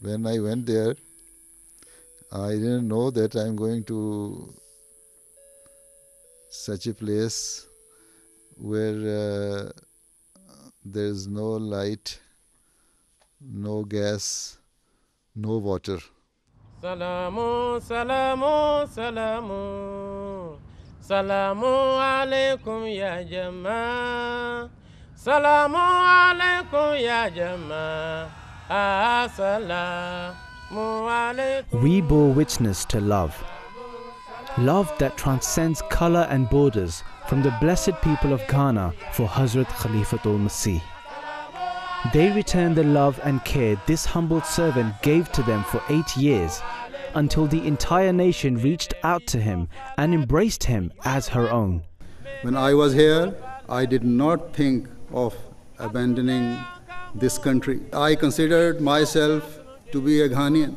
when I went there, I didn't know that I'm going to such a place where there's no light, no gas, no water. Salamu, salamu, salamu, salamu alaikum ya jama, salamu alaikum ya jama, assalamu alaikum. We bore witness to love. Love that transcends colour and borders from the blessed people of Ghana for Hazrat Khalifatul Masih. They returned the love and care this humble servant gave to them for 8 years, until the entire nation reached out to him and embraced him as her own. When I was here, I did not think of abandoning this country. I considered myself to be a Ghanaian.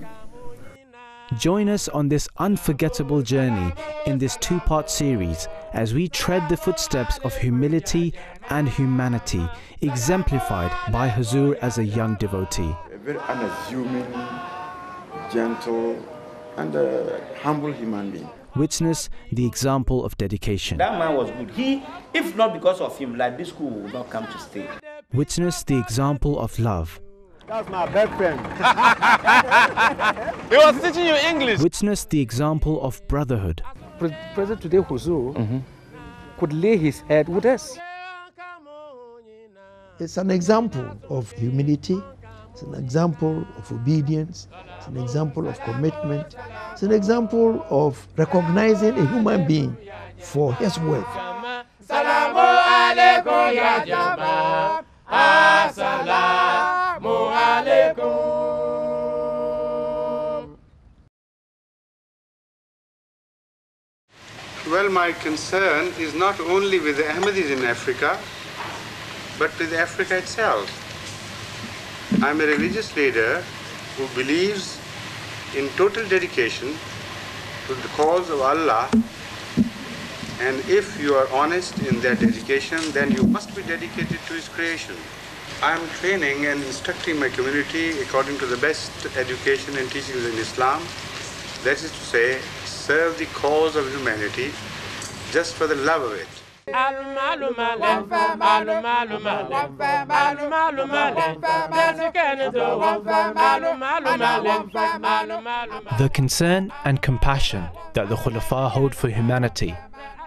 Join us on this unforgettable journey in this 2-part series as we tread the footsteps of humility and humanity, exemplified by Huzoor as a young devotee. A very unassuming, gentle and humble human being. Witness the example of dedication. That man was good. If not because of him, like this school would not come to stay. Witness the example of love. That's my best friend. He was teaching you English. Witness the example of brotherhood. President today, Huzoor, could lay his head with us. It's an example of humility. It's an example of obedience. It's an example of commitment. It's an example of recognizing a human being for his work. Salamu alaikum ya jama, assalamu alaikum. Well, my concern is not only with the Ahmadis in Africa, but with Africa itself. I'm a religious leader who believes in total dedication to the cause of Allah, and if you are honest in that dedication, then you must be dedicated to His creation. I'm training and instructing my community according to the best education and teachings in Islam. That is to say, serve the cause of humanity just for the love of it. The concern and compassion that the Khulafa hold for humanity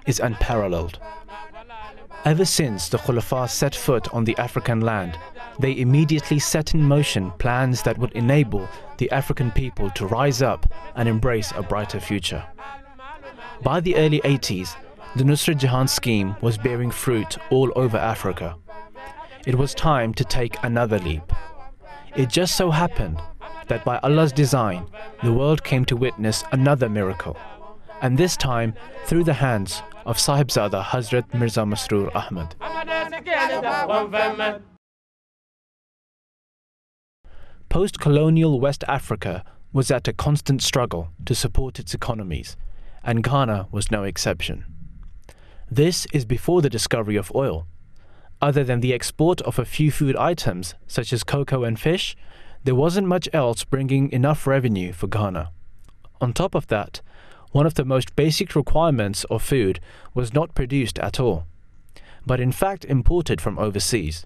is unparalleled. Ever since the Khulafa set foot on the African land, they immediately set in motion plans that would enable the African people to rise up and embrace a brighter future. By the early 80s, the Nusrat Jahan scheme was bearing fruit all over Africa. It was time to take another leap. It just so happened that by Allah's design, the world came to witness another miracle, and this time through the hands of Sahibzada Hazrat Mirza Masroor Ahmad. Post-colonial West Africa was at a constant struggle to support its economies, and Ghana was no exception. This is before the discovery of oil. Other than the export of a few food items, such as cocoa and fish, there wasn't much else bringing enough revenue for Ghana. On top of that, one of the most basic requirements of food was not produced at all, but in fact imported from overseas.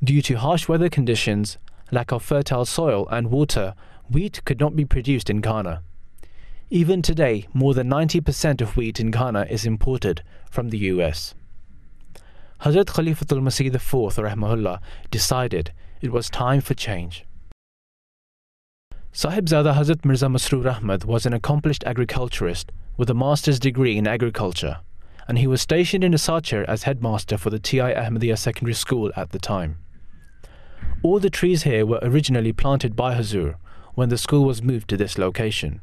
Due to harsh weather conditions, lack of fertile soil and water, wheat could not be produced in Ghana. Even today, more than 90% of wheat in Ghana is imported from the US. Hazrat Khalifatul Masih IV rahmahullah decided it was time for change. Sahibzada Hazrat Mirza Masroor Ahmad was an accomplished agriculturist with a master's degree in agriculture, and he was stationed in Asachir as headmaster for the Site of Ahmadiyya Secondary School at the time. All the trees here were originally planted by Hazur when the school was moved to this location.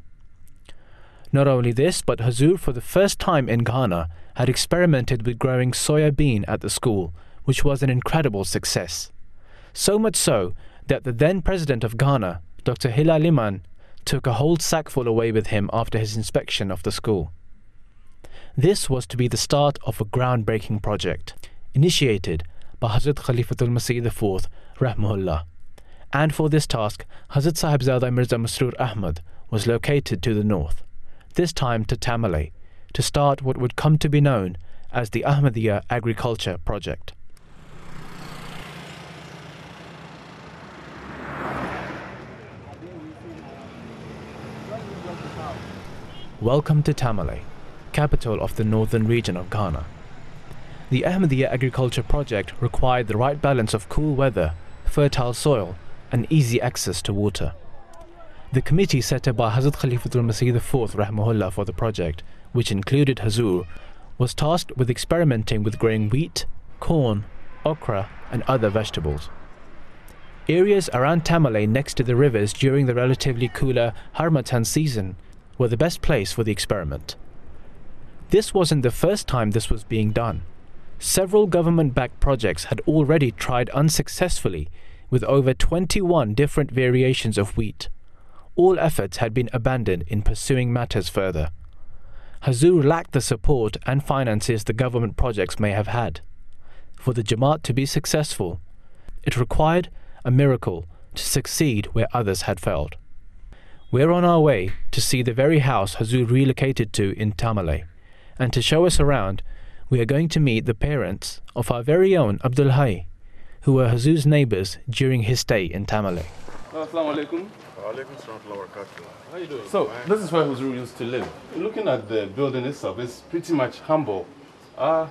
Not only this, but Hazur for the first time in Ghana had experimented with growing soya bean at the school, which was an incredible success. So much so that the then president of Ghana, Dr. Hila Liman, took a whole sackful away with him after his inspection of the school. This was to be the start of a groundbreaking project, initiated by Hazrat Khalifatul Masih IV, rahmahullah, And for this task, Hazrat Sahibzada Mirza Masroor Ahmad was located to the north, this time to Tamale, to start what would come to be known as the Ahmadiyya Agriculture Project. Welcome to Tamale, capital of the northern region of Ghana. The Ahmadiyya Agriculture Project required the right balance of cool weather, fertile soil, and easy access to water. The committee set up by Hazrat Khalifatul Masih IV Rahmahullah for the project, which included Huzoor, was tasked with experimenting with growing wheat, corn, okra, and other vegetables. Areas around Tamale next to the rivers during the relatively cooler Harmattan season were the best place for the experiment. This wasn't the first time this was being done. Several government-backed projects had already tried unsuccessfully with over 21 different variations of wheat. All efforts had been abandoned in pursuing matters further. Hazur lacked the support and finances the government projects may have had. For the Jamaat to be successful, it required a miracle to succeed where others had failed. We're on our way to see the very house Hazur relocated to in Tamale, and to show us around, we are going to meet the parents of our very own Abdullah, who were Hazur's neighbours during his stay in Tamale. Assalamu alaikum. How you doing? So, this is where Huzoor used to live. Looking at the building itself, it's pretty much humble. How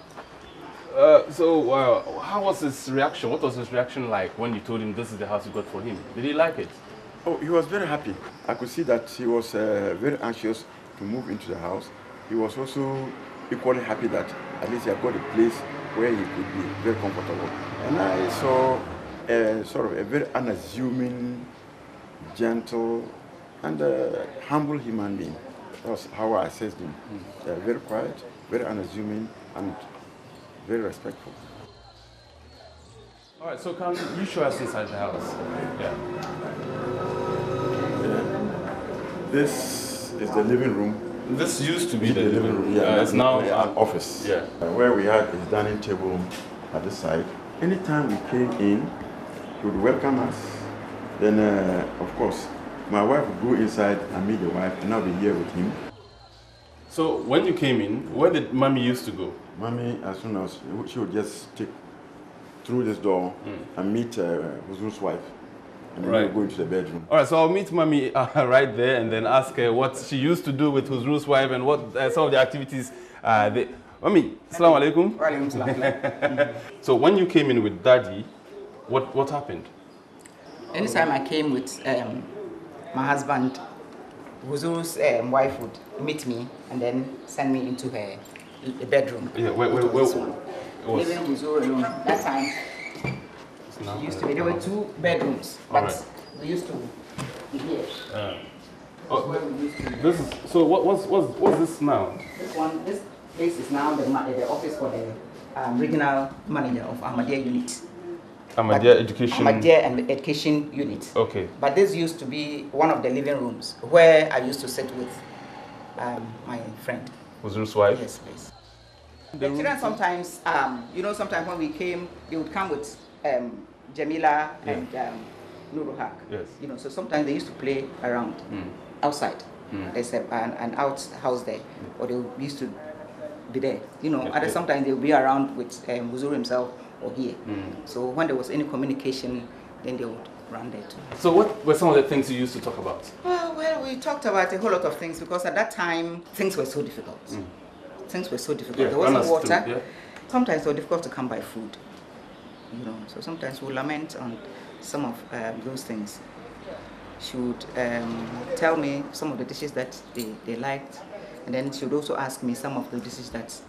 was his reaction? What was his reaction like when you told him this is the house you got for him? Did he like it? Oh, he was very happy. I could see that he was very anxious to move into the house. He was also equally happy that at least he had got a place where he could be very comfortable. And I saw sort of a very unassuming, gentle, and humble human being. That was how I assessed him. Very quiet, very unassuming, and very respectful. All right, so can you show us inside the house? Yeah. This is the living room. This used to be the living room. Yeah, it's now an office. Yeah. Where we had his dining table at the side. Anytime we came in, he would welcome us. Then, of course, my wife would go inside and meet the wife, and I'll be here with him. So when you came in, where did Mommy used to go? Mommy, as soon as she would just take through this door and meet Huzoor's wife, and then we'll go into the bedroom. All right, so I'll meet Mommy right there and then ask her what she used to do with Huzoor's wife and what some of the activities. Mommy, assalamu alaikum. Wa alaikum salam. So when you came in with Daddy, what happened? Anytime I came with my husband, Huzoor's wife would meet me and then send me into her bedroom. Yeah, where Living Huzoor alone. That time, used to be, there were 2 bedrooms, but we used to be here. This is, so what's this now? This place is now the office for the regional manager of Ahmadiyya unit. Ahmadiyya Education. Ahmadiyya Education Unit. Okay. But this used to be one of the living rooms where I used to sit with my friend. Huzoor's wife? Yes, please. The children sometimes, sometimes when we came, they would come with Jamila and Nuruhak. Yes. So sometimes they used to play around outside. There's an outhouse there, or they used to be there. Sometimes they would be around with Huzoor himself or here. So when there was any communication, then they would run there too. So what were some of the things you used to talk about? Well, we talked about a whole lot of things because at that time, things were so difficult. Things were so difficult. There wasn't water. Yeah. Sometimes it was difficult to come by food. So sometimes we'll lament on some of those things. She would tell me some of the dishes that they liked, and then she would also ask me some of the dishes that,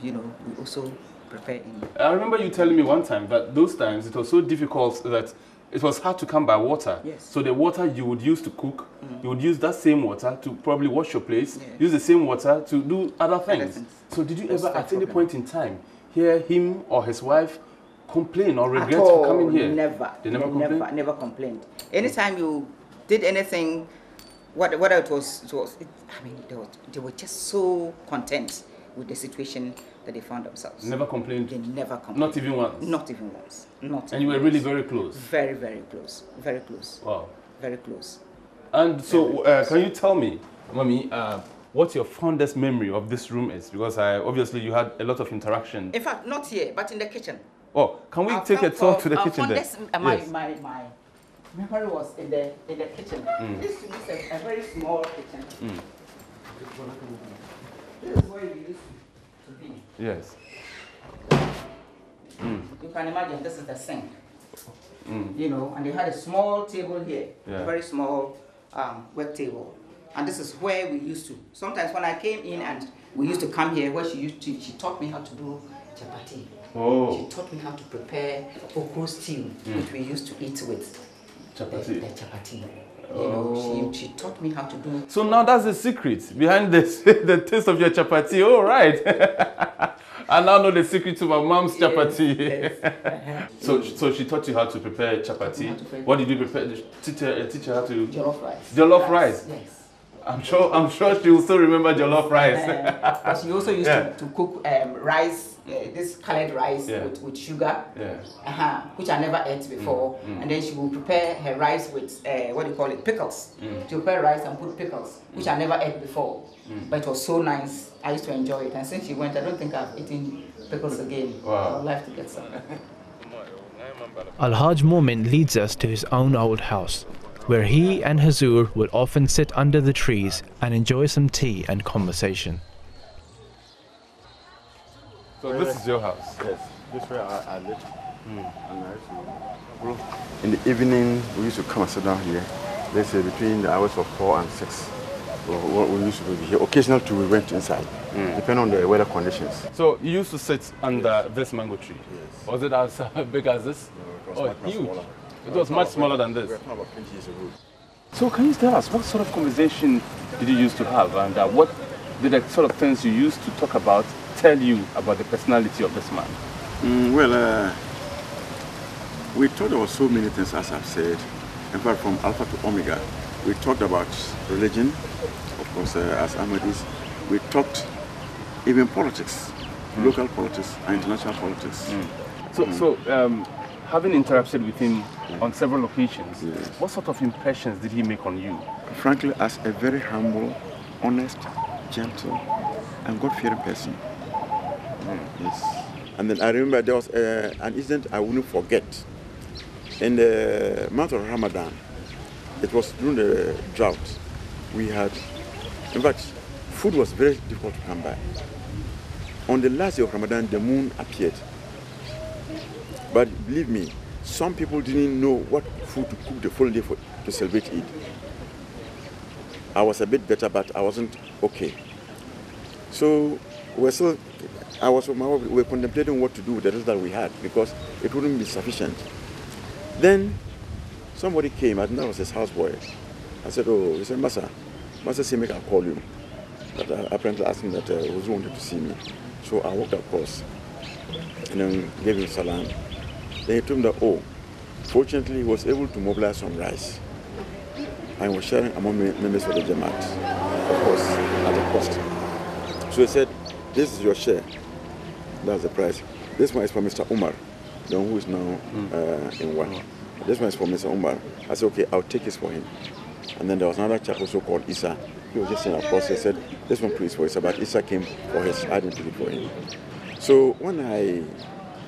we also prepare in. I remember you telling me one time that those times it was so difficult that it was hard to come by water. Yes. So the water you would use to cook, you would use that same water to probably wash your place, use the same water to do other things. So did you ever at any point in time hear him or his wife complain or regret for coming here? Never. They never complained? Never complained. Anytime you did anything, whatever it was, they were just so content with the situation that they found themselves. Never complained? They never complained. Not even once? Not even once. Not and you were really very close? Very, very close. Very close. Wow. Very close. And so, can you tell me, Mommy, what your fondest memory of this room is? Because obviously you had a lot of interaction. In fact, not here, but in the kitchen. Oh, can we take a tour to the kitchen then? Yes. My memory was in the kitchen. This is a very small kitchen. This is where we used to be. Yes. You can imagine this is the sink. You know, and they had a small table here, a very small work table. And this is where we used to. Sometimes when I came in and we used to come here, where she taught me how to do chapati. Oh. She taught me how to prepare okra stew, which we used to eat with chapati. The chapati. You know, she taught me how to do. So now that's the secret behind this, the taste of your chapati. All right. I now know the secret to my mom's chapati. Yes. So she taught you how to prepare chapati. What did you prepare? Teach her how to jollof rice. Jollof rice. Yes. I'm sure she will still remember jollof rice. But she also used to cook rice, this colored rice with sugar, which I never ate before. And then she will prepare her rice with pickles. She will prepare rice and put pickles, which I never ate before. But it was so nice. I used to enjoy it. And since she went, I don't think I've eaten pickles again. Wow. I'd like to get some. Alhaaj Moomin leads us to his own old house, where he and Huzoor would often sit under the trees and enjoy some tea and conversation. So this is your house? Yes, this is where I live. In the evening, we used to come and sit down here, let's say between the hours of 4 and 6. We used to be here. Occasionally too, we went inside, depending on the weather conditions. So you used to sit under this mango tree? Yes. Was it as big as this? No, it was huge. smaller. It was much smaller than this. We were talking about 20 years ago. So can you tell us, what sort of conversation did you used to have, and what did the sort of things you used to talk about tell you about the personality of this man? We talked about so many things, as I've said. In fact, from Alpha to Omega, we talked about religion, of course, as Ahmadis. We talked even politics, local politics and international politics. So having interacted with him on several occasions, what sort of impressions did he make on you? Frankly, as a very humble, honest, gentle, and God-fearing person. Yes. And then I remember there was an incident I wouldn't forget. In the month of Ramadan, it was during the drought. We had, in fact, food was very difficult to come by. On the last day of Ramadan, the moon appeared. But believe me, some people didn't know what food to cook the following day to celebrate Eid. I was a bit better, but I wasn't okay. So we were contemplating what to do with the rest that we had, because it wouldn't be sufficient. Then somebody came, I think that was his houseboy. I said, oh, he said, Master said, make I'll call you. But apparently asked him that Huzoor wanted to see me. So I walked across and then gave him salam. Then he told me that, oh, fortunately he was able to mobilize some rice and was sharing among members of the Jamaat, of course, at a cost. So he said, this is your share. That's the price. This one is for Mr. Umar, the one who is now in one. This one is for Mr. Umar. I said, okay, I'll take this for him. And then there was another chap also called Isa. He was just in across. He said, this one please for Isa, but Isa came for his, I didn't take it for him. So when I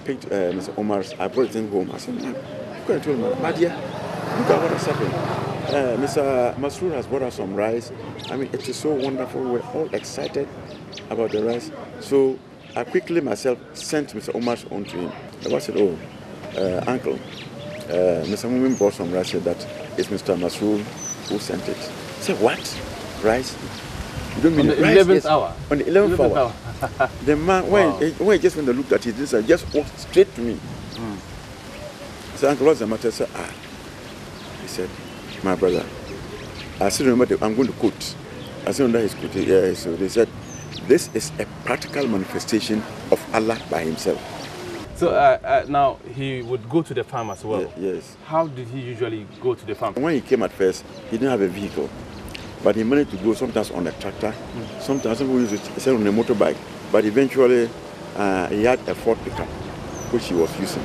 picked Mr. Umar's, I brought it in home. I said, man, I'm going to tell him, Badia, look at what has happened. Mr. Mansoora has brought us some rice. I mean, it is so wonderful. We're all excited about the rice. So I quickly myself sent Mr. Umar's own to him. I said, oh, uncle, Mr. Moomin brought some rice. Said that it's Mr. Mansoora who sent it. I said, what? Rice? You don't mean on the rice? 11th Yes. hour? On the 11th hour. The man, when he just when they looked at it, he just walked straight to me. I said, uncle, what's the matter? I said, He said, my brother, I still remember, I'm going to quote. I said under his quote, so they said, this is a practical manifestation of Allah by himself. So now he would go to the farm as well? Yes. How did he usually go to the farm? When he came at first, he didn't have a vehicle. But he managed to go sometimes on a tractor, sometimes he used to sell on a motorbike. But eventually, he had a Ford pickup, which he was using.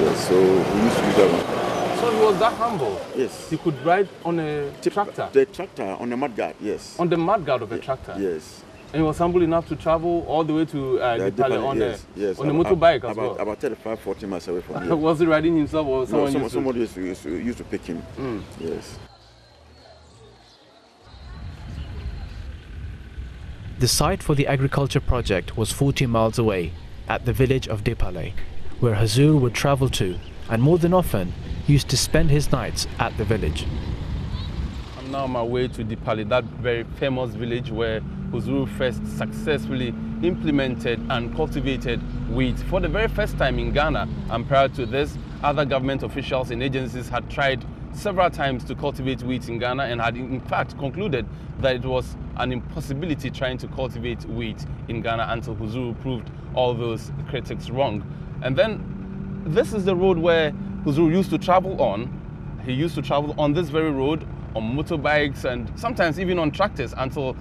Yes, so we used to use that one. So he was that humble? Yes. He could ride on a tractor? The tractor, on the mudguard, yes. On the mudguard of a tractor? Yes. And he was humble enough to travel all the way to Dipale on a motorbike as well? About 35, 40 miles away from here. Was he riding himself or someone no, somebody used to pick him. Yes. The site for the agriculture project was 40 miles away, at the village of Dipale, where Hazur would travel to, and more than often, used to spend his nights at the village. I'm now on my way to Dipale, that very famous village where Huzoor first successfully implemented and cultivated wheat for the very first time in Ghana. And prior to this, other government officials and agencies had tried several times to cultivate wheat in Ghana and had in fact concluded that it was an impossibility trying to cultivate wheat in Ghana until Huzoor proved all those critics wrong. And then this is the road where Huzoor used to travel on. He used to travel on this very road on motorbikes and sometimes even on tractors until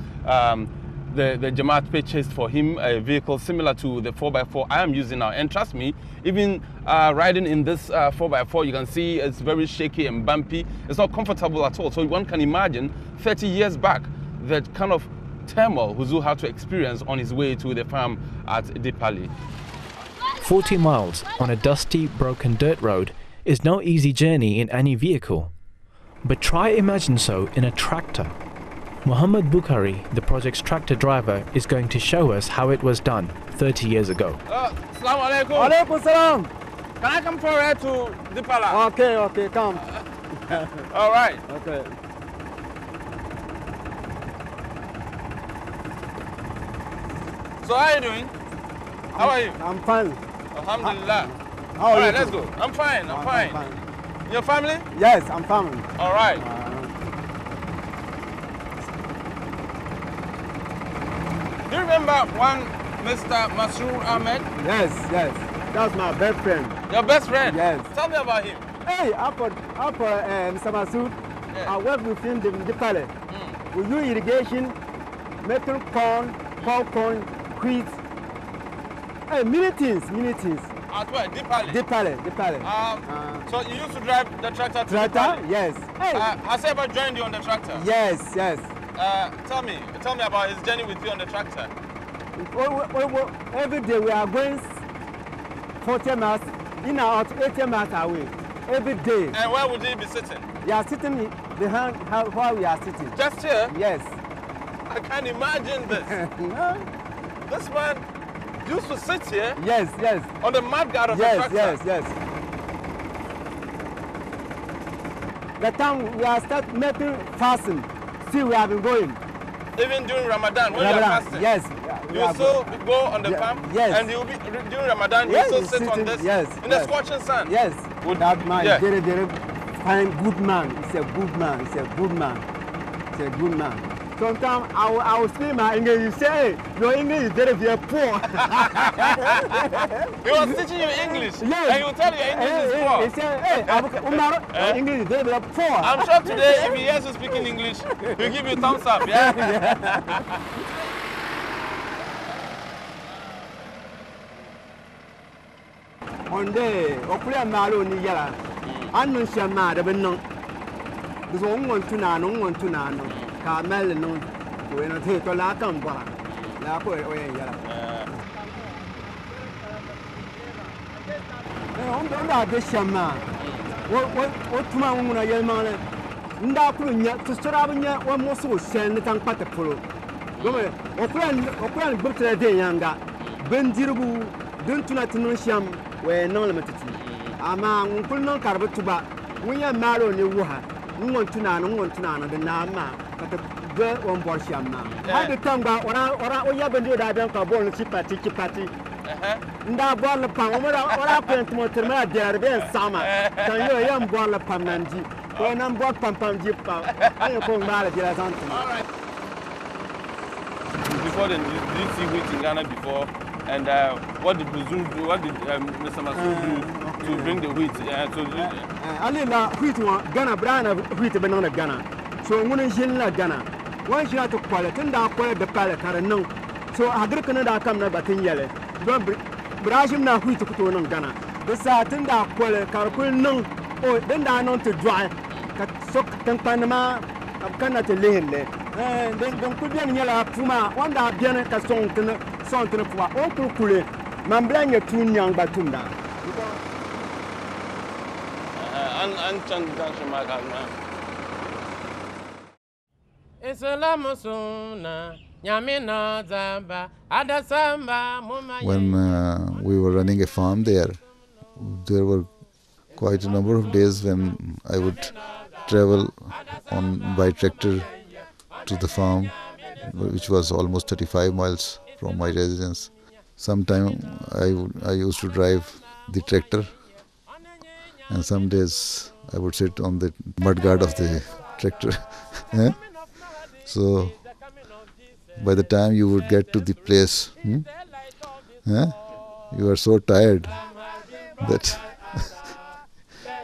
the Jamaat purchased for him a vehicle similar to the 4x4 I am using now. And trust me, even riding in this 4x4, you can see it's very shaky and bumpy. It's not comfortable at all. So one can imagine 30 years back, that kind of turmoil Huzoor had to experience on his way to the farm at Dipale. 40 miles on a dusty, broken dirt road is no easy journey in any vehicle. But try imagine so in a tractor. Muhammed Bukhari, the project's tractor driver, is going to show us how it was done 30 years ago. Assalamu alaikum. Alaikum salam. Can I come forward to Dipale? Okay, come. All right. Okay. So how are you doing? How are you? I'm fine. Alhamdulillah. How are All you? right, let's go. I'm fine. I'm fine. Your family? Yes, I'm fine. All right. Do you remember one Mr. Mansoora Ahmed? Yes. That's my best friend. Your best friend? Yes. Tell me about him. Hey, after Mr. Mansoor, I work with him in Dipale. We do irrigation, making corn, popcorn, wheat. Hey, many things. At where? Dipale? Dipale. So you used to drive the tractor to Tractor? Dipale? Yes. Hey. Has he ever joined you on the tractor? Yes. Tell me about his journey with you on the tractor. Every day we are going 40 miles, in and out 80 miles away. Every day. And where would he be sitting? We are sitting behind where we are sitting. Just here? Yes. I can't imagine this. This man used to sit here? Yes. On the mudguard of the tractor? Yes. The time we are start making fasting, still we have been going. Even during Ramadan, when you are fasting? Yes. You still go on the farm? Yes. And you'll be, during Ramadan, you still sit on this? Yes. In the scorching sun? Yes. That man is very fine, good man. He's a good man. Sometimes I will speak my English. You say, hey, your English is very poor. He was teaching you English, yes. and you tell your English is poor. He said, hey, your English is very poor. I'm sure today, if he hears you speaking English, he'll give you a thumbs up, yeah? One day, I malo ni yala. Anu shama de benong. This one want to nano. Kamel no. We no take to la kamba. La ko yala. On da de shama. What tuma nguna yelma le. Nda ku nya to sora nya wa mo so sen tan pata polo. Gome okran gbukta de yanga. Bendirbu dun tuna tunun sham. We no limited. Ama ngul non karbutuba. Wunya malo ni wuha. Ngontu na the nama. Kata go on board shama. I the tanga ora oya bendu da dan ka bol chipati. Nda bol pa ora pent mo terma der ben sama. Kan yo yam bol pa nanji. Ko nan bol pam jipa. Ayo ko mala dira santu. All right. Before then, did you see wheat in Ghana before? And what did Huzoor do? What did Mr. Mansoora do to bring the wheat? Ali la wheat one Ghana brand wheat banana Ghana. So when you la Ghana, when you have to quality, and quality the pallet are no. So Hazrat Canada come na batin yele. don brashim na hui to kuto nan gana da satin da kwale karkul nan o dan da non to dry ka sok tan panama kana te lehele den ku bien nyala fuma wanda bien ka son tene fuma o kule mamblanya tun nyang batunda an chan dan shama ka na Islamu sunna nyamina zamba adasamba muma. When we were running a farm there were quite a number of days when I would travel by tractor to the farm, which was almost 35 miles from my residence. Sometime I used to drive the tractor, and some days I would sit on the mudguard of the tractor. So by the time you would get to the place, you are so tired that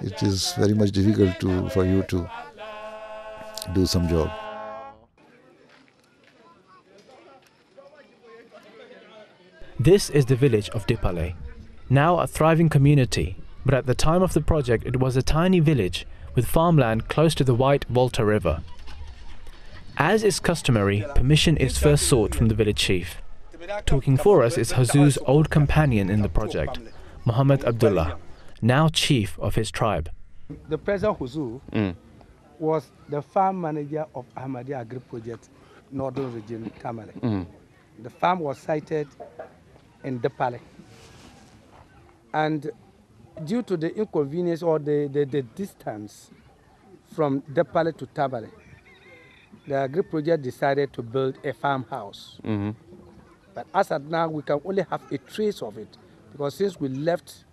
it is very much difficult for you to do some job. This is the village of Dipale, now a thriving community, but at the time of the project it was a tiny village with farmland close to the White Volta River. As is customary, permission is first sought from the village chief. Talking for us is Hazur's old companion in the project, Muhammed Abdullah, now chief of his tribe. The present Huzoor was the farm manager of Ahmadiyya Agriculture, Northern Region, Tamale. The farm was sited in Dipale. And due to the inconvenience or the distance from Dipale to Tamale, the Agri-project decided to build a farmhouse. But as of now, we can only have a trace of it, because since we left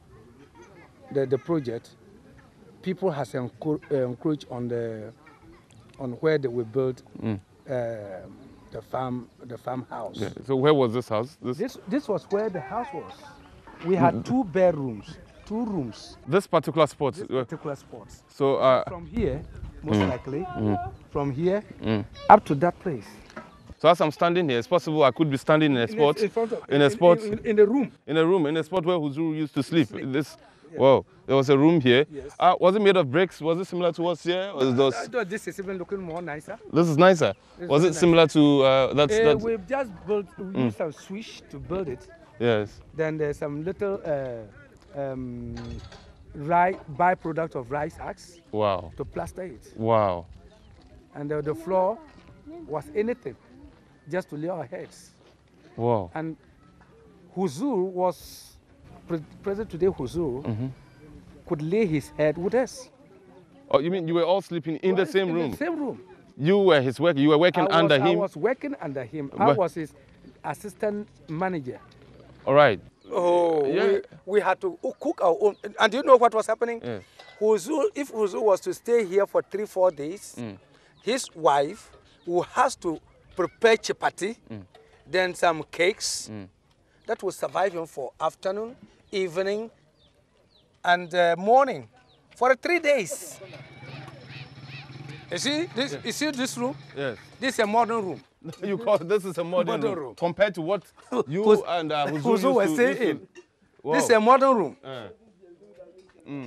the project, people has encroached on where they will build the farmhouse. Yeah. So where was this house? This was where the house was. We had 2 bedrooms, 2 rooms. This particular spot? This particular spot. So from here, most likely, from here up to that place. So as I'm standing here, it's possible I could be standing in a spot, in a room where Huzoor used to sleep. Yes. Wow, there was a room here. Yes. Was it made of bricks? Was it similar to what's here? This is even looking more nicer. This is nicer. Was it similar to that? We've just built. We used some swish to build it. Yes. Then there's some little byproduct of rice axe. Wow. To plaster it. Wow. And the floor was anything, just to lay our heads. Wow. And Huzoor was present today. Huzoor could lay his head with us. Oh, you mean you were all sleeping in the same room? In the same room. You were his worker. You were working under him. I was working under him. I was his assistant manager. All right. Oh, yeah. we had to cook our own. And do you know what was happening? Yeah. If Huzoor was to stay here for 3-4 days, his wife who has to prepare chapati, then some cakes, that will survive him for afternoon, evening, and morning, for 3 days. You see this? Yeah. You see this room? Yes. This is a modern room. You call this is a modern room compared to what you and Huzoor were saying. Wow. This is a modern room.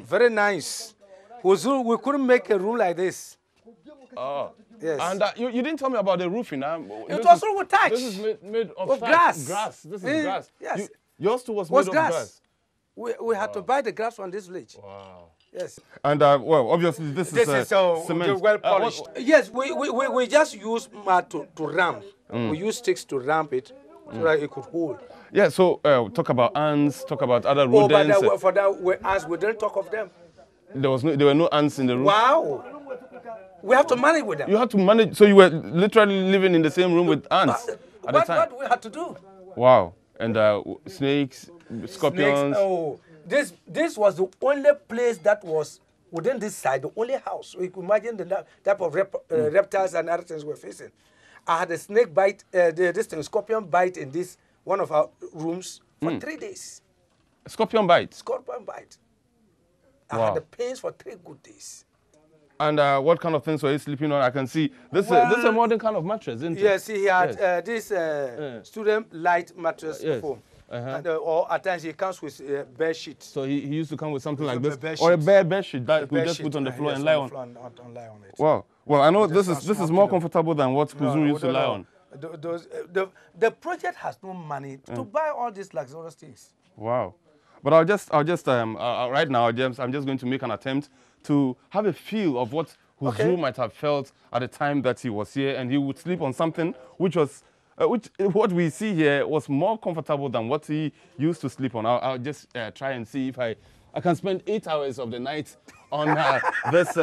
Very nice. Huzoor, we couldn't make a room like this. Oh. Yes. And you didn't tell me about the roofing. It was all with thatch. This is made of grass. Grass. This is grass. Yes. Yours too was made of grass. We had to buy the grass from this village. Wow. Yes. And well, obviously this is cement. Well polished. Yes, we just use mud to ramp. We use sticks to ramp it so that it could hold. Yeah. So talk about ants. Talk about other rodents. But for that, ants, we didn't talk of them. There were no ants in the room. Wow. We have to manage with them. You had to manage. So you were literally living in the same room with ants at the time. What we had to do. Wow. And snakes, scorpions. Snakes, this was the only place that was within this side, the only house. So you could imagine the type of reptiles and other things we're facing. I had a snake bite, scorpion bite in this one of our rooms for 3 days. Scorpion bite? Scorpion bite. I had the pains for 3 good days. And what kind of things were you sleeping on? I can see this is a modern kind of mattress, isn't it? Yes, he had this student light mattress foam. And, or at times he comes with bed sheet. So he used to come with something like this, bed or a sheet. bed sheet that he just put on the floor and lie on. Lie on it. Wow. Well, I know this is more comfortable than what Huzoor used to lie on. The project has no money to buy all these luxurious things. Wow. But I'll just right now I'm just going to make an attempt to have a feel of what Huzoor might have felt at the time that he was here, and he would sleep on something which was what we see here was more comfortable than what he used to sleep on. I'll just try and see if I can spend 8 hours of the night on this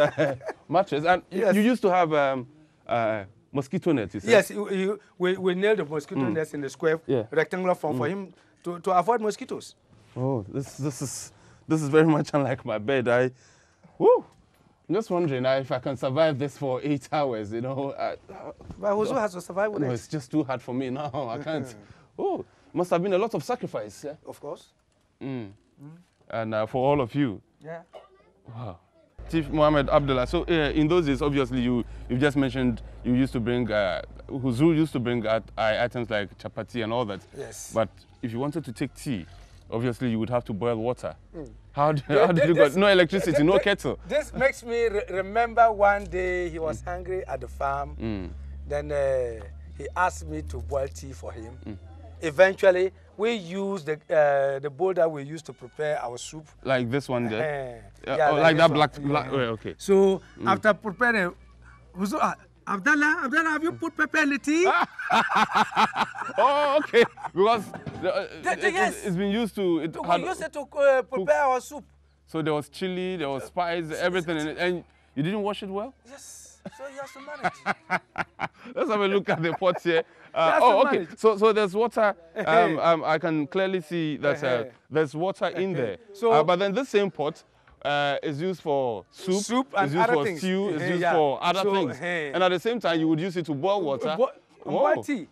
mattress. And you used to have mosquito nets, you said? Yes, we nailed the mosquito nets in the square rectangular form for him to avoid mosquitoes. Oh, this is very much unlike my bed. I'm just wondering if I can survive this for 8 hours, you know. But Huzoor has to survive with it. No, it's just too hard for me now. I can't. Must have been a lot of sacrifice. Yeah? Of course. And for all of you. Yeah. Wow. Chief Muhammed Abdullah, so in those days, obviously, you just mentioned you used to bring, Huzoor used to bring items like chapati and all that. Yes. But if you wanted to take tea, obviously you would have to boil water. How did you get, no electricity, no kettle? This makes me remember one day he was hungry at the farm. Then he asked me to boil tea for him. Eventually, we used the bowl that we used to prepare our soup. Like this one there? Like that black okay. So after preparing, Abdullah, have you put pepper in the tea? Oh, okay. Because it's been used to... We used it to prepare our soup. So there was chili, there was spice, everything in it. And you didn't wash it well? Yes. So you have to manage. Let's have a look at the pot here. Okay. So there's water. I can clearly see that there's water in there. So, but then this same pot is used for soup and is used other for thing. stew, is used for other things. And at the same time, you would use it to boil water. Boil tea.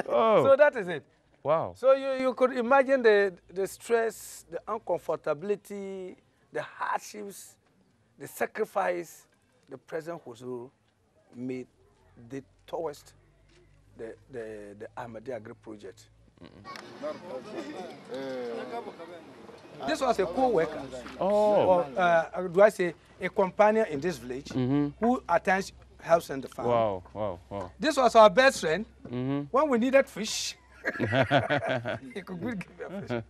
So that is it. Wow. So you could imagine the stress, the uncomfortability, the hardships, the sacrifice the President Huzoor made towards the Ahmadiyya Agriculture project. This was a co-worker, or do I say a companion in this village, who at times helps in the farm. Wow. This was our best friend. When we needed fish, he could give me a fish.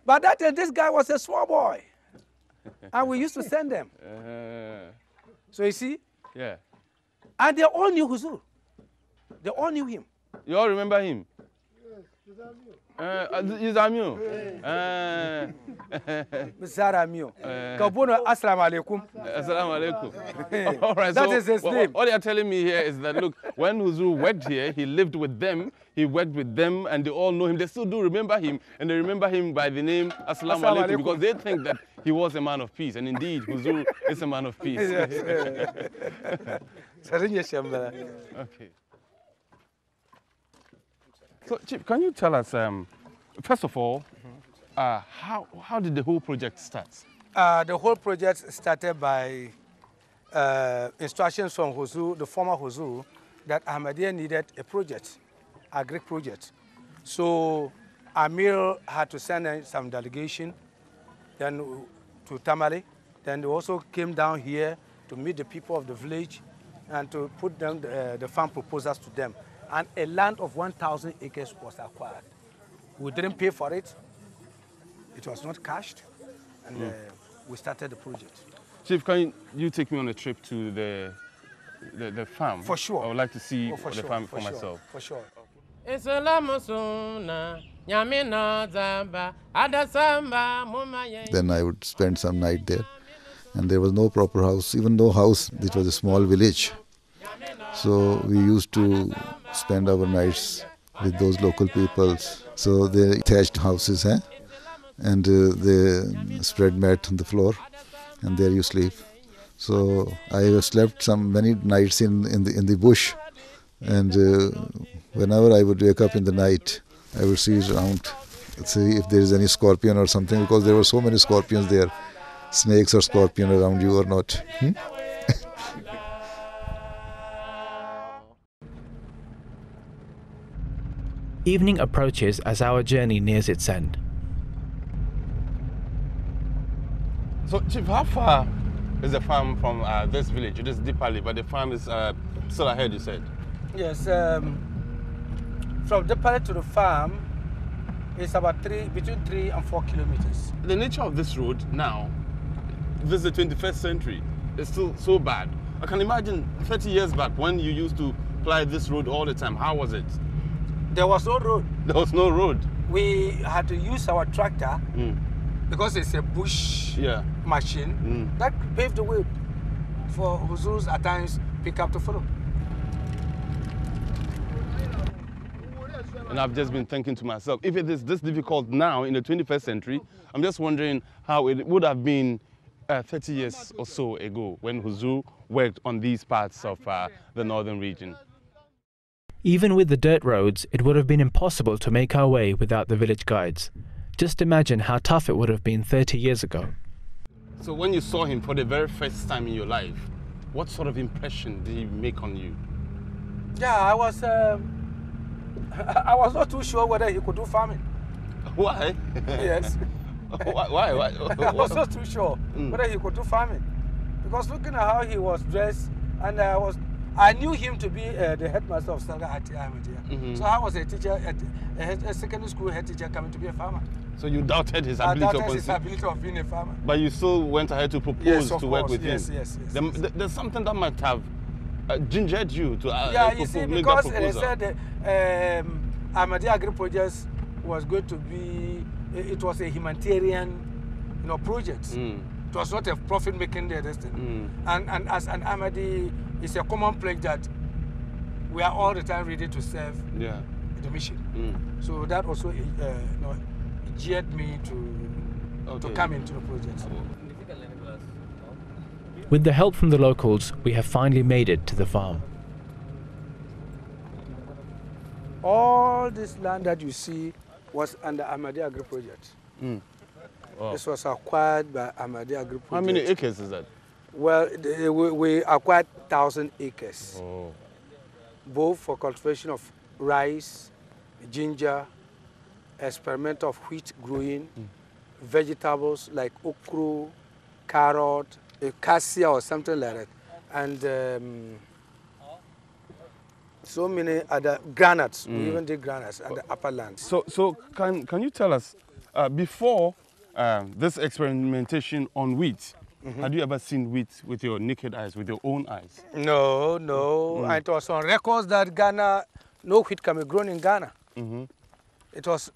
But that time, this guy was a small boy, and we used to send them. So you see? Yeah. And they all knew Huzoor. They all knew him. You all remember him? Izamio. Zaramio. Kabuno, assalamu alaikum. Assalamu alaikum. All right, that is his name. All you're telling me here is that, look, when Huzoor worked here, he lived with them, he worked with them, and they all know him. They still do remember him, and they remember him by the name Assalamu alaikum, because they think that he was a man of peace. And indeed, Huzoor is a man of peace. Okay. So, Chief, can you tell us, first of all, how did the whole project start? The whole project started by instructions from Huzoor, the former Huzoor, that Ahmadiyya needed a project, a Greek project. So Amir had to send in some delegation then to Tamale. Then they also came down here to meet the people of the village and to put them the farm proposals to them. And a land of 1,000 acres was acquired. We didn't pay for it. It was not cashed. And we started the project. Chief, can you take me on a trip to the farm? For sure. I would like to see the farm for myself. For sure. Then I would spend some night there. And there was no proper house, even no house. It was a small village. So we used to spend our nights with those local peoples. So they thatched houses, and they spread mat on the floor, and there you sleep. So I slept many nights in the bush, and whenever I would wake up in the night, I would see around, see if there is any scorpion or something, because there were so many scorpions there, snakes or scorpion around you or not. Evening approaches as our journey nears its end. So, Chief, how far is the farm from this village? It is Dipale, but the farm is still ahead, you said? Yes, from Dipale to the farm is about between 3 and 4 kilometers. The nature of this road now, this is the 21st century, is still so bad. I can imagine 30 years back when you used to ply this road all the time. How was it? There was no road. There was no road. We had to use our tractor because it's a bush machine that paved the way for Huzoor's at times pick up to follow. And I've just been thinking to myself, if it is this difficult now in the 21st century, I'm just wondering how it would have been 30 years or so ago when Huzoor worked on these parts of the northern region. Even with the dirt roads, it would have been impossible to make our way without the village guides. Just imagine how tough it would have been 30 years ago. So when you saw him for the very first time in your life, what sort of impression did he make on you? Yeah, I was not too sure whether he could do farming. Why? Yes. Why? I was not too sure whether he could do farming. Because looking at how he was dressed, and I knew him to be the headmaster of Site of Ahmadiyya. So I was a teacher, a secondary school head teacher coming to be a farmer. So you doubted his ability of being a farmer. But you still went ahead to propose to work with him. Yes. There's something that might have gingered you to you see, because they said the Ahmadiyya Agriculture was going to be, it was a humanitarian, project. It was not a profit-making destiny. And as an Ahmadi, it's a common pledge that we are all the time ready to serve the mission. So that also geared me to come into the project. With the help from the locals, we have finally made it to the farm. All this land that you see was under Ahmadiyya Agriculture. Wow. This was acquired by Ahmadiyya Agriculture. How many acres is that? Well, we acquired 1,000 acres. Both for cultivation of rice, ginger, experiment of wheat growing, vegetables like okra, carrot, cassia or something like that, and so many other granates. We even did granates at the upper lands. So can you tell us, before this experimentation on wheat, had you ever seen wheat with your naked eyes, with your own eyes? No. It was on records that Ghana, no wheat can be grown in Ghana. It was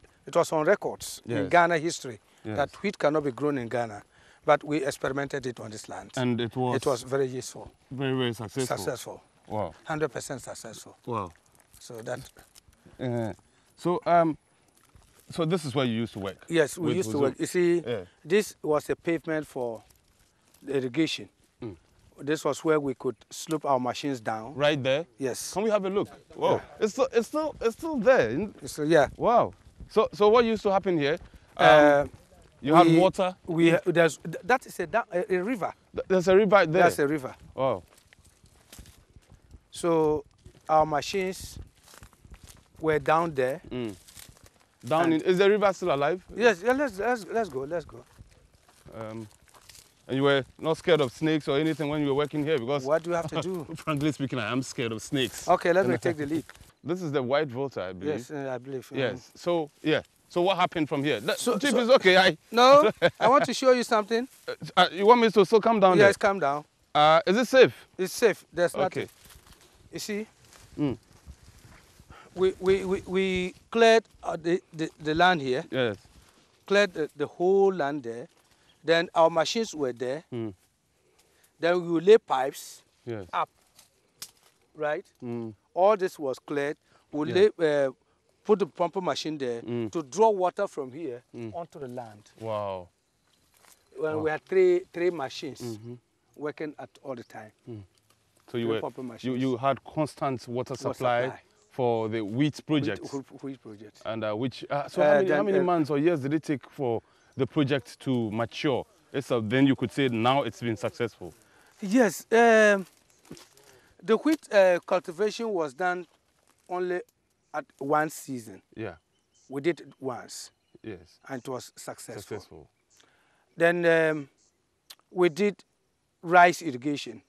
on records in Ghana history that wheat cannot be grown in Ghana. But we experimented it on this land. And it was very useful. Very, very successful. Successful. Wow. 100% successful. Wow. So that. So this is where you used to work? Yes, we used to work. You see, this was a pavement for irrigation. This was where we could slope our machines down. Right there? Yes. Can we have a look? Wow. Yeah. It's still there. Yeah. Wow. So what used to happen here? You had water? That is a river. There's a river there? That's a river. Wow. So our machines were down there. Is the river still alive? Yes, let's go. And you were not scared of snakes or anything when you were working here? Because what do you have to do? Frankly speaking, I am scared of snakes. Okay, let me take the lead. This is the white voter, I believe. Yes, I believe. Yes. So what happened from here? Chief, is okay. No, I want to show you something. You want me to still come down there? Yes, come down. Is it safe? It's safe. There's nothing. Okay. You see? We cleared the land here. Yes. Cleared the whole land there. Then our machines were there. Then we would lay pipes up. Right? All this was cleared. We put the pumper machine there to draw water from here onto the land. Wow. Well, we had three machines working at all the time. So you had constant water supply for the wheat project. Wheat project. And how many months or years did it take for the project to mature? So then you could say now it's been successful. Yes. The wheat cultivation was done only at one season. Yeah. We did it once. Yes. And it was successful. Successful. Then we did rice irrigation.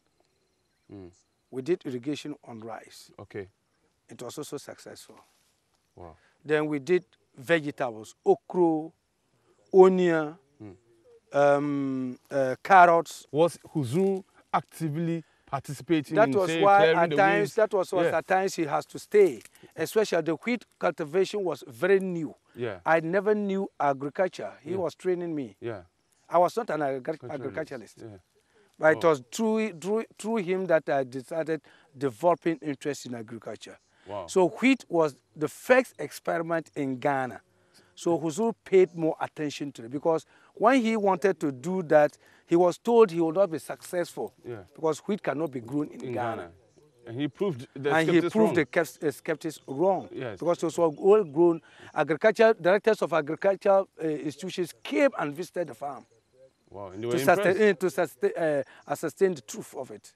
We did irrigation on rice. Okay. It was also successful. Wow. Then we did vegetables, okra, onion, carrots. Was Huzoor actively participating that in was say, why clearing at the times weeds? that was at times he has to stay, especially the wheat cultivation was very new. Yeah. I never knew agriculture. He was training me. Yeah. I was not an agriculturalist. Yeah. But it was through him that I decided developing interest in agriculture. Wow. So wheat was the first experiment in Ghana. So Huzoor paid more attention to it because when he wanted to do that, he was told he would not be successful because wheat cannot be grown in Ghana. And he proved the skeptics wrong. Yes. Because it was all grown. Directors of agricultural institutions came and visited the farm. Wow, and they were impressed. To sustain the truth of it.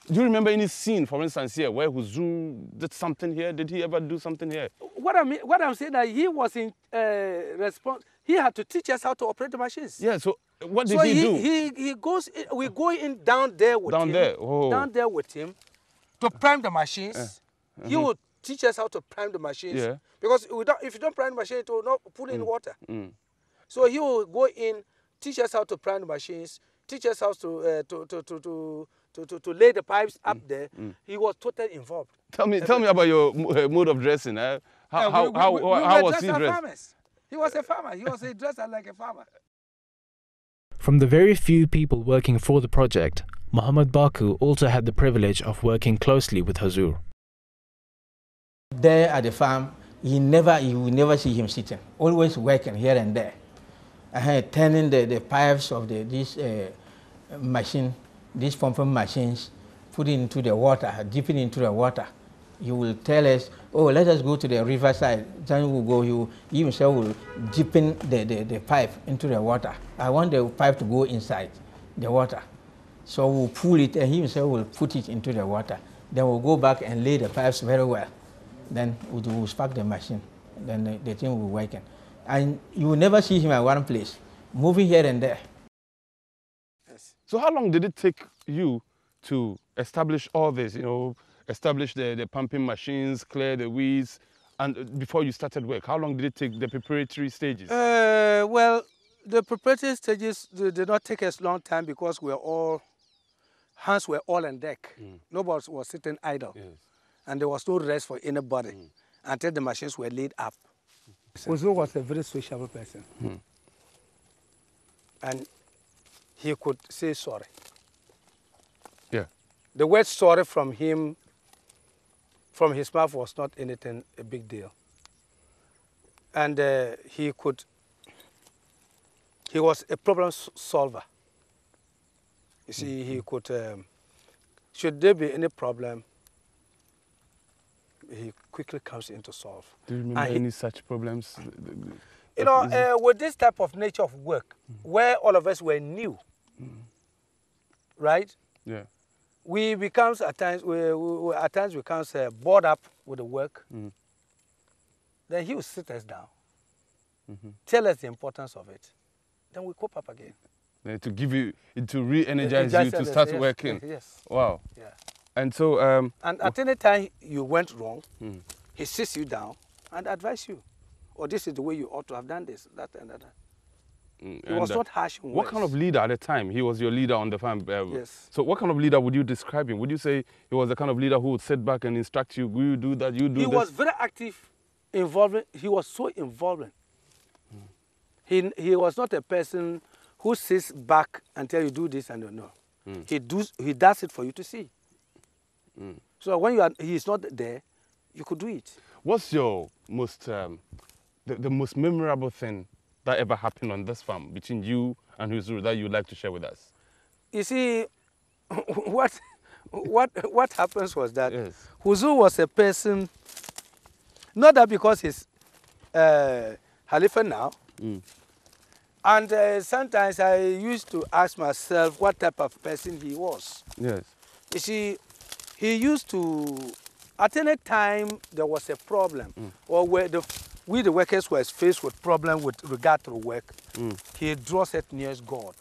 Do you remember any scene, for instance, here where Huzoor did something here? Did he ever do something here? What I'm saying that he was in response. He had to teach us how to operate the machines. Yeah. So what did he do? He goes. We go in down there with him. Down there with him, to prime the machines. He will teach us how to prime the machines. Yeah. Because if you don't prime the machine, it will not pull in water. So he will go in, teach us how to prime the machines, teach us how to lay the pipes up there. He was totally involved. Tell me about your mode of dressing. How was he dressed? Farmers. He was a farmer. He was dressed like a farmer. From the very few people working for the project, Muhammed Baako also had the privilege of working closely with Hazur. There at the farm, you will never see him sitting. Always working here and there. Turning the pipes of this machine, these pumping machines, putting into the water, dipping into the water. You will tell us, oh, let us go to the riverside. Then we'll go, you himself will dip in the pipe into the water. I want the pipe to go inside the water. So we'll pull it and he himself will put it into the water. Then we'll go back and lay the pipes very well. Then we'll spark the machine. Then the thing will be working. And you will never see him at one place, moving here and there. Yes. So how long did it take you to establish all this, establish the pumping machines, clear the weeds, and before you started work? How long did it take, the preparatory stages? Well, the preparatory stages did not take us a long time because hands were all on deck. Nobody was sitting idle. Yes. And there was no rest for anybody until the machines were laid up. Huzoor was a very sociable person. And he could say sorry. Yeah. The word sorry from him, from his mouth, was not anything a big deal. And he was a problem solver. You see, he could, should there be any problem, he quickly comes in to solve. Do you remember any such problems? With this type of nature of work, where all of us were new, right? Yeah. We becomes at times becomes bored up with the work. Then he will sit us down, tell us the importance of it. Then we cope up again. To re-energize you to start working. Yes. Wow. Yeah. And so. And at any time you went wrong, he sits you down and advises you, or this is the way you ought to have done this, that, and that. He was not harsh in What words. kind of leader at the time? He was your leader on the farm. Yes. So what kind of leader would you describe him? Would you say he was the kind of leader who would sit back and instruct you, you do that, you do this? He was very active, involving. He was so involving. He was not a person who sits back and tell you do this and no. He does it for you to see. So when he is not there, you could do it. What's your most the most memorable thing that ever happened on this farm between you and Huzoor that you'd like to share with us? You see, what happens was that Huzoor was a person, not that because he's Khalifa now, and sometimes I used to ask myself what type of person he was. Yes. You see, he used to at any time there was a problem, or where we the workers were faced with problem with regard to work, he draws it near God.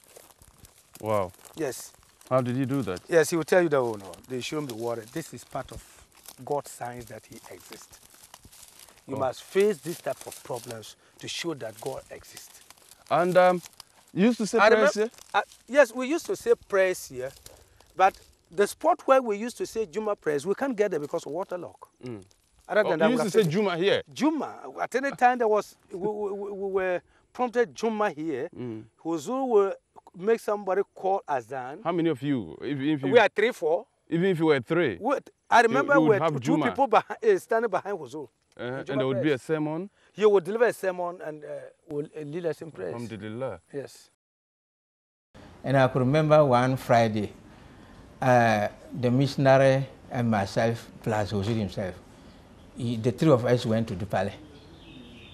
Wow. Yes. How did he do that? Yes, he will tell you that, oh no, they shouldn't be worried. This is part of God's signs that he exists. You must face this type of problems to show that God exists. And you used to say prayers here? Yes, we used to say prayers here, but the spot where we used to say Juma prayers, we can't get there because of waterlock. Other than that, you used to say Juma here? Juma. At any time there was, we were prompted Juma here. Huzoor will make somebody call Azan. How many of you? If we are 3, 4. Even if you were 3? I remember we were 2 Juma. people standing behind Huzoor. And there would be a sermon? He would deliver a sermon and will lead us in prayer. Alhamdulillah. Yes. And I could remember one Friday, the missionary and myself, plus Huzoor himself, the 3 of us went to Dipale.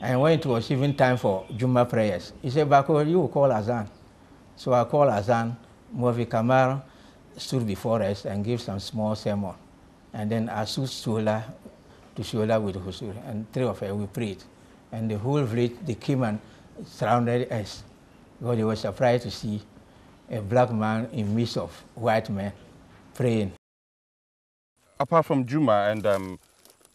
And when it was even time for Juma prayers, he said, Baako, you will call Azan. So I called Azan. Movi Kamar stood before us and gave some small sermon. And then I stood shoulder to shoulder with Huzoor, and 3 of us, we prayed. And the whole village, they came and surrounded us, because they were surprised to see a black man in midst of white men praying. Apart from Juma and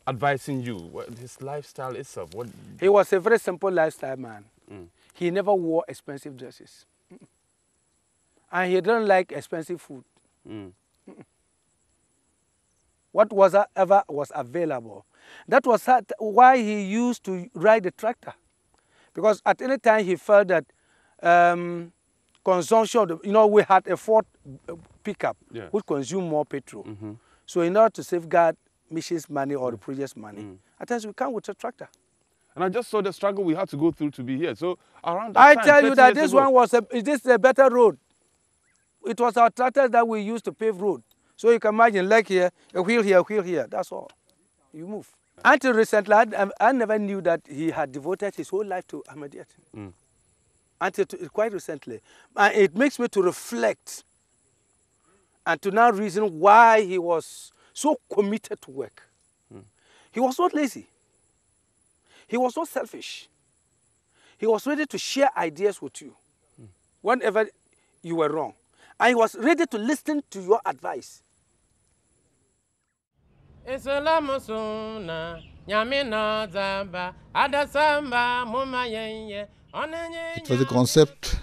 advising you, his lifestyle itself, what? He was a very simple lifestyle man. He never wore expensive dresses. And he didn't like expensive food. What was ever was available. That was why he used to ride the tractor. Because at any time he felt that consumption, we had a Ford pickup which consumed more petrol. So in order to safeguard mission's money or the project's money, at times we come with a tractor. And I just saw the struggle we had to go through to be here. So around that time, I tell you that this one was a better road. It was our tractors that we used to pave road. So you can imagine, leg here, a wheel here, that's all. You move. Until recently, I never knew that he had devoted his whole life to Ahmadiyya. Until quite recently. And it makes me to reflect and to now reason why he was so committed to work. He was not lazy. He was not selfish. He was ready to share ideas with you whenever you were wrong. And he was ready to listen to your advice. It was a concept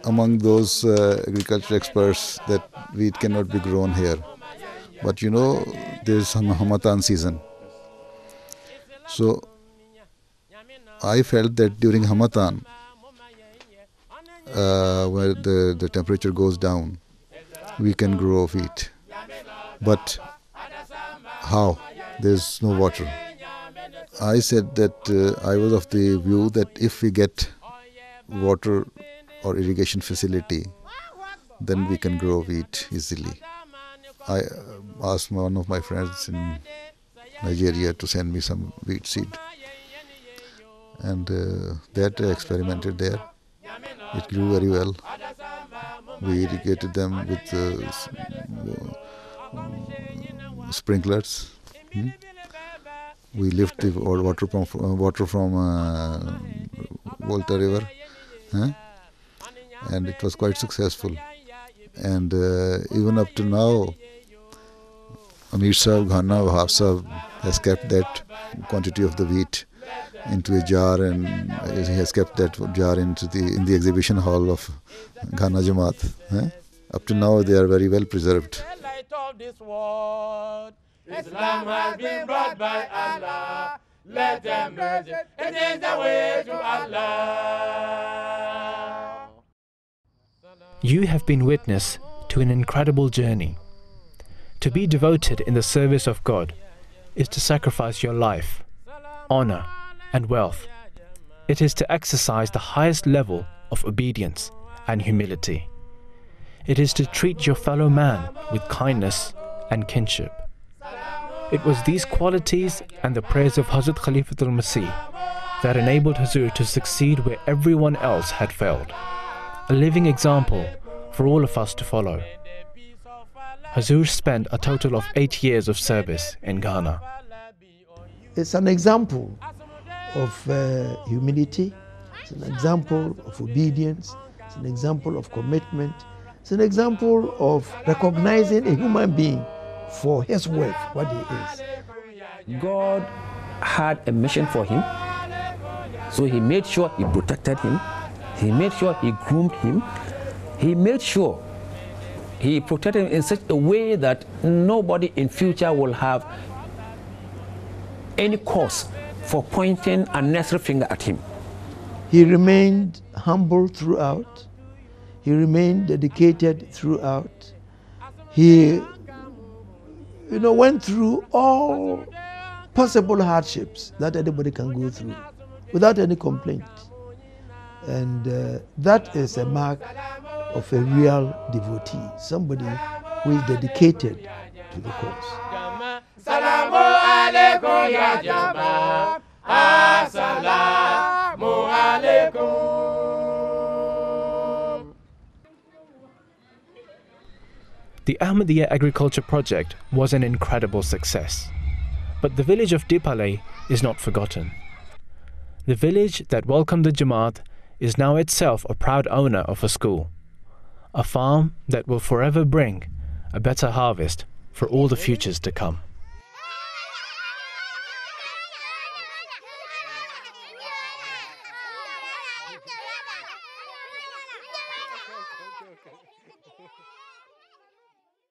among those agriculture experts that wheat cannot be grown here. But there's some Hamatan season. So I felt that during Hamatan, where the temperature goes down, we can grow wheat. But how? There's no water. I said that I was of the view that if we get water or irrigation facility, then we can grow wheat easily. I asked one of my friends in Nigeria to send me some wheat seed. And that I experimented there. It grew very well. We irrigated them with sprinklers. We lift the water from Volta River, and it was quite successful. And even up to now, Amir Sahib, Ghana, Wahab Sahib has kept that quantity of the wheat into a jar, and he has kept that jar in the exhibition hall of Ghana Jamaat. Up to now, they are very well preserved. Islam has been brought by Allah. Let them merge it. It is the way to Allah. You have been witness to an incredible journey. To be devoted in the service of God is to sacrifice your life, honor, and wealth. It is to exercise the highest level of obedience and humility. It is to treat your fellow man with kindness and kinship. It was these qualities and the prayers of Hazrat Khalifatul Masih that enabled Hazur to succeed where everyone else had failed. A living example for all of us to follow. Hazur spent a total of 8 years of service in Ghana. It's an example of humility, it's an example of obedience, it's an example of commitment, it's an example of recognizing a human being for his worth, what he is. God had a mission for him, so he made sure he protected him, he made sure he groomed him, he made sure he protected him in such a way that nobody in future will have any cause for pointing a unnecessary finger at him. He remained humble throughout. He remained dedicated throughout. He went through all possible hardships that anybody can go through without any complaint. And that is a mark of a real devotee, somebody who is dedicated to the cause. Salamu alaikum ya jama. Assalamu alaikum. The Ahmadiyya Agriculture project was an incredible success. But the village of Dipale is not forgotten. The village that welcomed the Jamaat is now itself a proud owner of a school, a farm that will forever bring a better harvest for all the futures to come.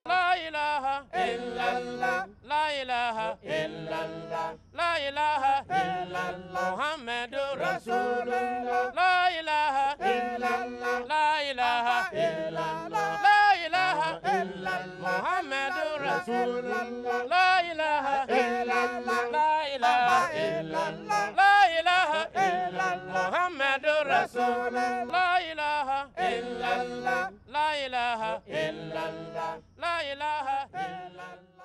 La ilaha illallah, la ilaha illallah, la ilaha illallah, Muhammadur Rasulullah, la ilaha illallah, la ilaha illallah, la ilaha illallah, Muhammadur Rasulullah, la ilaha illallah, la ilaha illallah, la ilaha illallah, Muhammadur Rasulullah, la ilaha illallah, la ilaha illallah, la ilaha illallah.